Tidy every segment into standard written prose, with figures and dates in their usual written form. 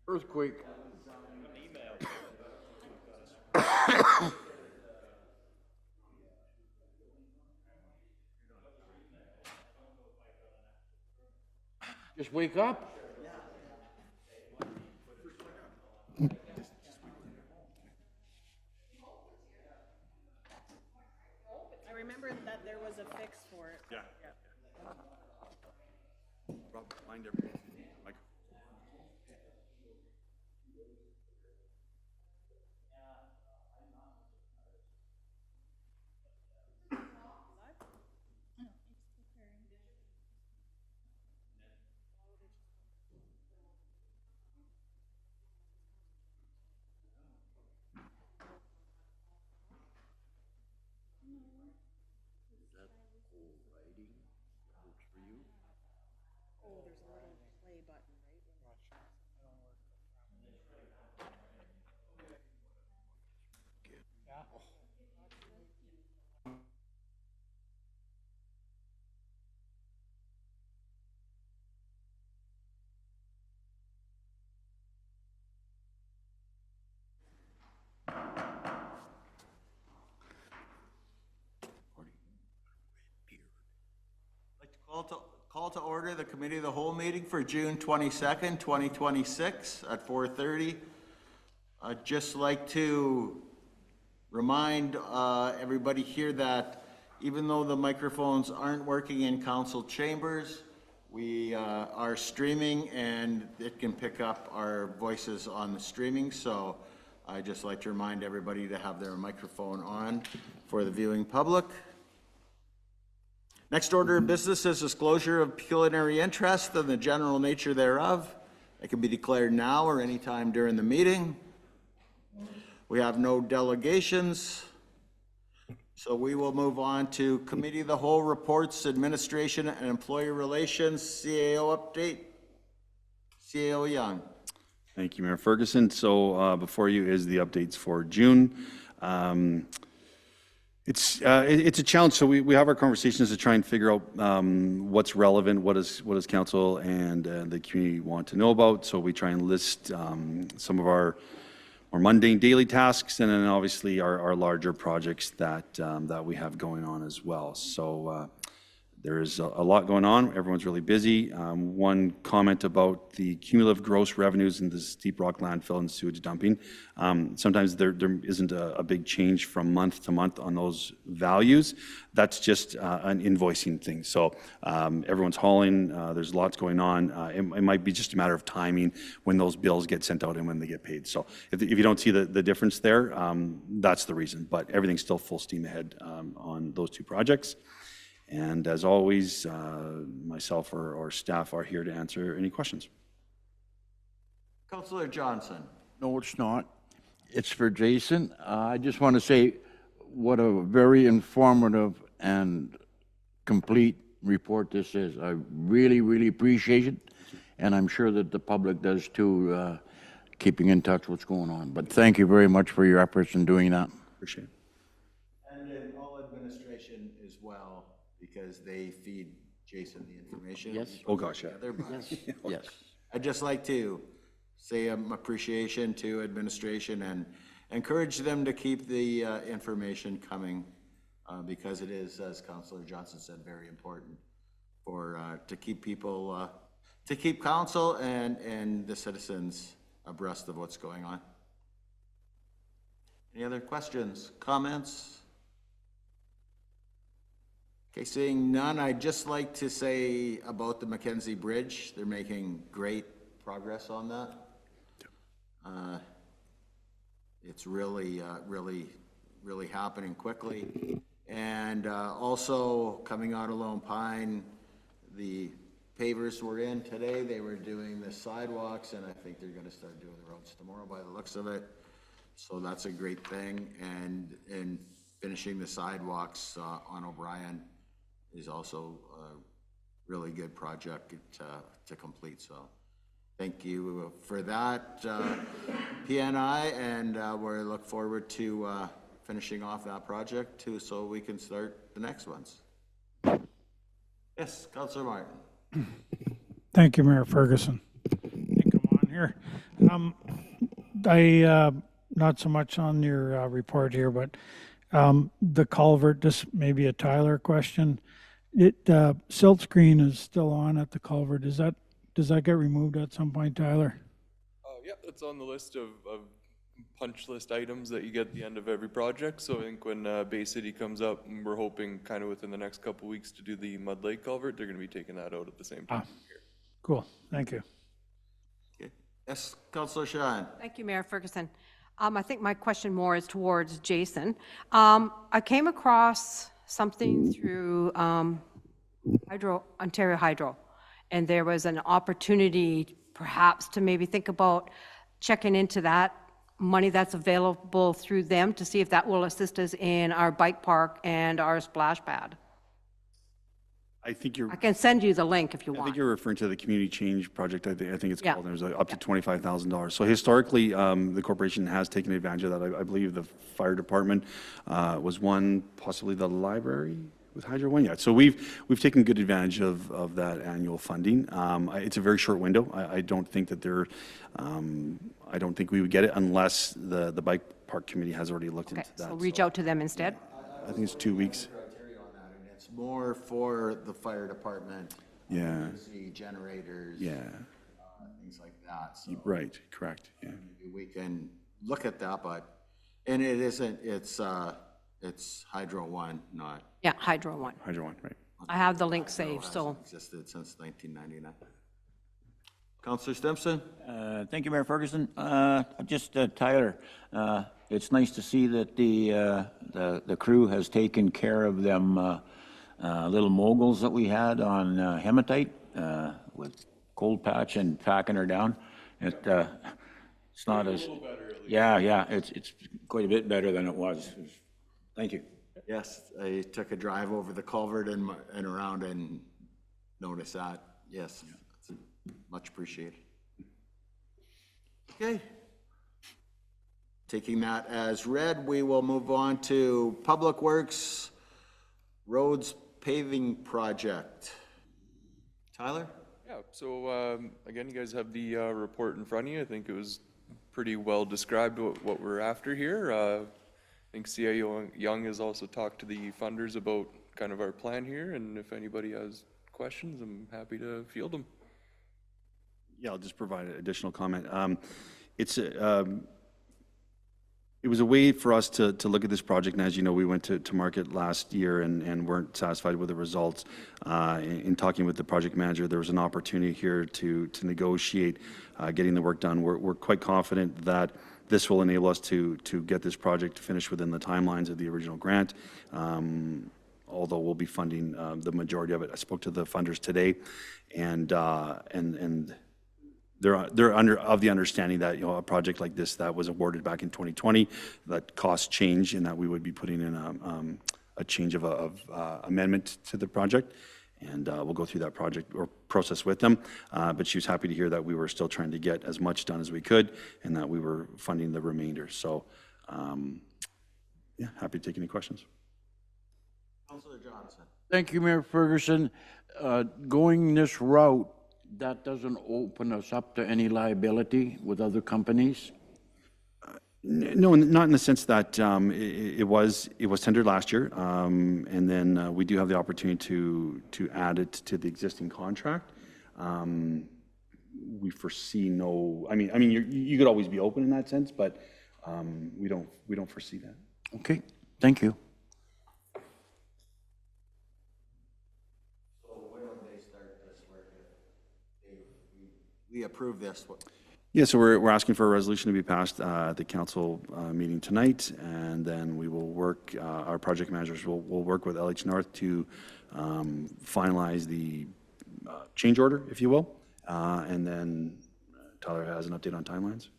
Earthquake. Just wake up. I remember that there was a fix for it. Yeah. Rob, mind everything. Like, Oh, there's a little play button, right? I'd like to call to order the Committee of the Whole meeting for June 22nd, 2026 at 4:30. I'd just like to remind everybody here that even though the microphones aren't working in council chambers, we are streaming and it can pick up our voices on the streaming. So I'd just like to remind everybody to have their microphone on for the viewing public. Next order of business is disclosure of pecuniary interest and the general nature thereof. It can be declared now or anytime during the meeting. We have no delegations, so we will move on to Committee of the Whole reports, Administration and Employee Relations, CAO update. CAO Young. thank you, Mayor Ferguson. So before you is the updates for June. It's a challenge. So we have our conversations to try and figure out what's relevant, what does council and the community want to know about. So we try and list some of our more mundane daily tasks, and then obviously our larger projects that we have going on as well. So there's a lot going on. Everyone's really busy. One comment about the cumulative gross revenues in the Steep Rock landfill and sewage dumping. Sometimes there isn't a big change from month to month on those values. That's just an invoicing thing. So everyone's hauling. There's lots going on. It might be just a matter of timing when those bills get sent out and when they get paid. So if you don't see the difference there, that's the reason. But everything's still full steam ahead on those two projects. And as always, myself or staff are here to answer any questions. Councillor Johnson. No, it's not. It's for Jason. I just want to say what a very informative and complete report this is. I really, really appreciate it. And I'm sure that the public does too, keeping in touch what's going on. But thank you very much for your efforts in doing that. Appreciate it. And in all administration as well, because they feed Jason the information. Yes. Oh, gosh, yeah. Yes, yes. I'd just like to say appreciation to administration and encourage them to keep the information coming because it is, as Councillor Johnson said, very important for to keep people, to keep council and the citizens abreast of what's going on. Any other questions, comments? Okay, seeing none, I'd just like to say about the Mackenzie Bridge, they're making great progress on that. It's really happening quickly. And also coming out of Lone Pine, the pavers were in today. They were doing the sidewalks, and I think they're gonna start doing the roads tomorrow by the looks of it. So that's a great thing. And finishing the sidewalks on O'Brien is also a really good project to complete. So thank you for that, PNI, and we look forward to finishing off that project too, so we can start the next ones. Yes, Councillor Martin. Thank you, Mayor Ferguson. I think I'm on here. Not so much on your report here, but the culvert, this may be a Tyler question. Silt screen is still on at the culvert. Does that get removed at some point, Tyler? Yeah, that's on the list of punch list items that you get at the end of every project. So I think when Bay City comes up, and we're hoping kind of within the next couple weeks to do the Mud Lake culvert, they're going to be taking that out at the same time. Cool, thank you. Okay. Yes, Councillor Shan. Thank you, Mayor Ferguson. I think my question more is towards Jason. I came across something through Ontario Hydro, and there was an opportunity perhaps to maybe think about checking into that money that's available through them to see if that will assist us in our bike park and our splash pad. I think you're. I can send you the link if you I want. think you're referring to the community change project. I think it's Yeah. called. There's up to $25,000. So historically, the corporation has taken advantage of that. I believe the fire department was one, possibly the library with Hydro One. Yeah. So we've taken good advantage of that annual funding. It's a very short window. I don't think that I don't think we would get it unless the bike park committee has already looked Okay, into that. so reach out to them instead. I think it's 2 weeks. Criteria on that, and it's more for the fire department. Yeah. The generators. Yeah. Things like that, so Right. Correct. Yeah. maybe we can look at that, and it isn't, it's Hydro One, not. Yeah, Hydro One. Hydro One. Right. I have the link saved, so. Existed since 1999. Councillor Stimson? Thank you, Mayor Ferguson. Just Tyler, it's nice to see that the crew has taken care of them little moguls that we had on hematite with cold patch and packing her down. It's not as, yeah, it's quite a bit better than it was. Thank you. Yes, I took a drive over the culvert and around and noticed that. Yes, it's much appreciated. Okay. Taking that as read, we will move on to Public Works Roads Paving Project. Tyler? Yeah, so again, you guys have the report in front of you. I think it was pretty well described what we're after here. I think CIO Young has also talked to the funders about kind of our plan here, and if anybody has questions, I'm happy to field them. Yeah, I'll just provide an additional comment. It was a way for us to look at this project, and as you know, we went to market last year and weren't satisfied with the results. In talking with the project manager, there was an opportunity here to negotiate getting the work done. We're quite confident that this will enable us to get this project finished within the timelines of the original grant, although we'll be funding the majority of it. I spoke to the funders today, and they're under of the understanding that, you know, a project like this that was awarded back in 2020, that costs change and that we would be putting in a change of amendment to the project, and we'll go through that project or process with them. But she was happy to hear that we were still trying to get as much done as we could and that we were funding the remainder. So, yeah, happy to take any questions. Councillor Johnson? Thank you, Mayor Ferguson. Going this route, that doesn't open us up to any liability with other companies? No, not in the sense that it was tendered last year, and then we do have the opportunity to add it to the existing contract. We foresee no. I mean, you could always be open in that sense, but we don't foresee that. Okay, thank you. So when would they start this work if we approve this? Yeah, so we're asking for a resolution to be passed at the council meeting tonight, and then we will work, our project managers will work with LH North to finalize the change order, if you will, and then Tyler has an update on timelines.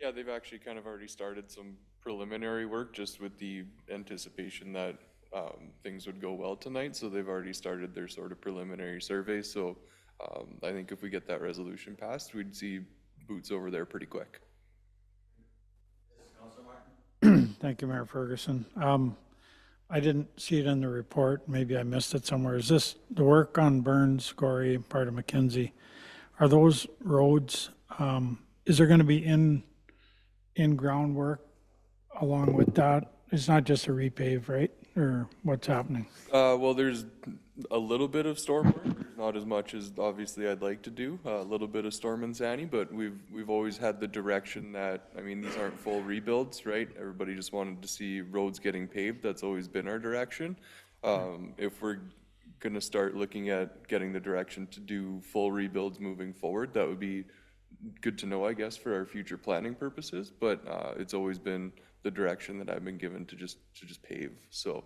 Yeah, they've actually kind of already started some preliminary work just with the anticipation that things would go well tonight. So they've already started their sort of preliminary survey. So I think if we get that resolution passed, we'd see boots over there pretty quick. Thank you, Mayor Ferguson. I didn't see it in the report, maybe I missed it somewhere. Is this the work on Burns, Gorey, part of Mackenzie? Are those roads, is there gonna be in groundwork along with that? It's not just a repave, right? Or what's happening? Well, there's a little bit of storm work, not as much as obviously I'd like to do, a little bit of storm and Zanny, but we've always had the direction that, I mean, these aren't full rebuilds, right? Everybody just wanted to see roads getting paved. That's always been our direction. If we're gonna start looking at getting the direction to do full rebuilds moving forward, that would be good to know, I guess, for our future planning purposes, but it's always been the direction that I've been given to just pave. So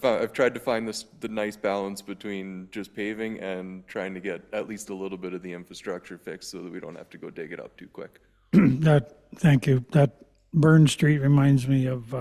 I've tried to find the nice balance between just paving and trying to get at least a little bit of the infrastructure fixed so that we don't have to go dig it up too quick. Thank you. That Burn Street reminds me of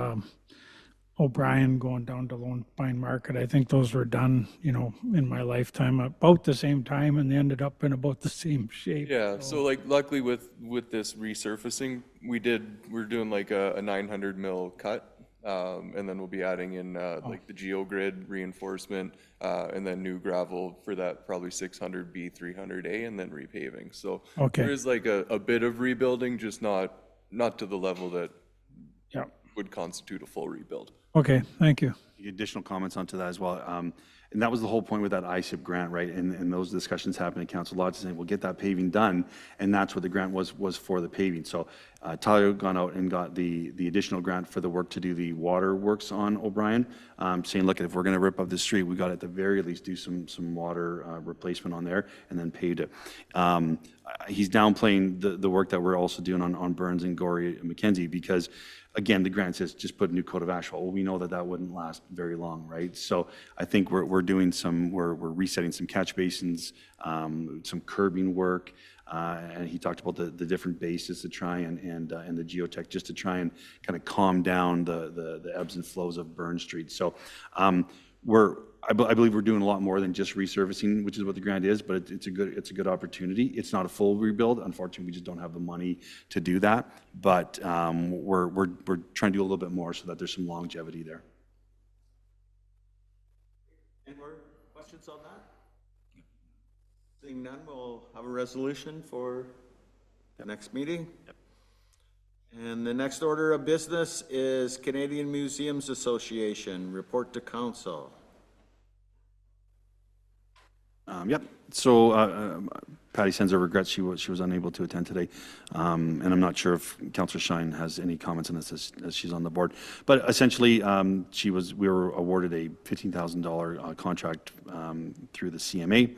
O'Brien going down to Lone Pine Market. I think those were done, in my lifetime about the same time, and they ended up in about the same shape. Yeah, so like luckily with this resurfacing, we're doing like a 900 mil cut. And then we'll be adding in like the geogrid reinforcement, and then new gravel for that probably 600B, 300A, and then repaving. So Okay. there is like a bit of rebuilding, just not to the level that Yeah. would constitute a full rebuild. Okay, thank you. Additional comments onto that as well. And that was the whole point with that ISIP grant, right? And those discussions happened at council lots, saying, we'll get that paving done. And that's what the grant was for the paving. So Tyler gone out and got the additional grant for the work to do the water works on O'Brien, saying, look, if we're going to rip up the street, we got to at the very least do some water replacement on there and then paved it. He's downplaying the work that we're also doing on Burns and Gorey and Mackenzie because, again, the grant says just put a new coat of asphalt. Well, we know that wouldn't last very long, right? So I think we're doing we're resetting some catch basins, some curbing work, and he talked about the different bases to try and the geotech just to try and kind of calm down the ebbs and flows of Burn Street. So I believe we're doing a lot more than just resurfacing, which is what the grant is, but it's a good opportunity. It's not a full rebuild. Unfortunately, we just don't have the money to do that. But we're trying to do a little bit more so that there's some longevity there. Any more questions on that? Seeing none, we'll have a resolution for the next meeting. Yep. And the next order of business is Canadian Museums Association, report to council. Yep. So Patty sends her regrets. She was unable to attend today, and I'm not sure if Councillor Shine has any comments on this as she's on the board. But essentially, we were awarded a $15,000 contract through the CMA.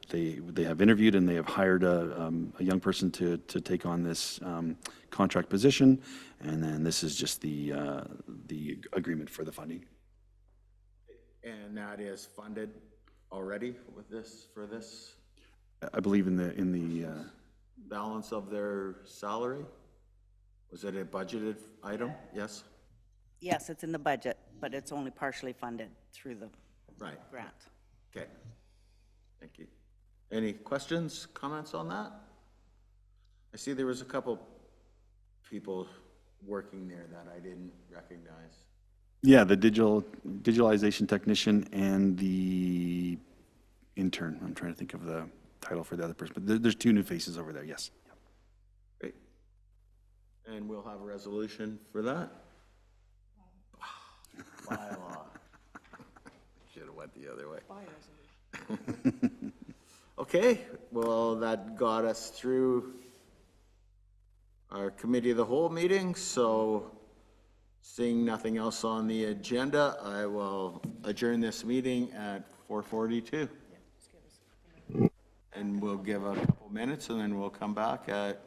They have interviewed and they have hired a young person to take on this contract position, and then this is just the agreement for the funding. And that is funded already with this, for this I believe in the balance of their salary? Was it a budgeted item? Yes? Yes, it's in the budget, but it's only partially funded through the Right. grant. Okay. Thank you. Any questions, comments on that? I see there was a couple people working there that I didn't recognize. Yeah, the digitalization technician and the intern. I'm trying to think of the title for the other person, but there's two new faces over there, yes. Great. And we'll have a resolution for that? Bylaw. Should have went the other way. Okay, well, that got us through our committee of the whole meeting, so seeing nothing else on the agenda, I will adjourn this meeting at 4:42. And we'll give a couple minutes and then we'll come back at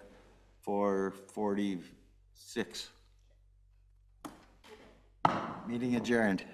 4:46. Meeting adjourned.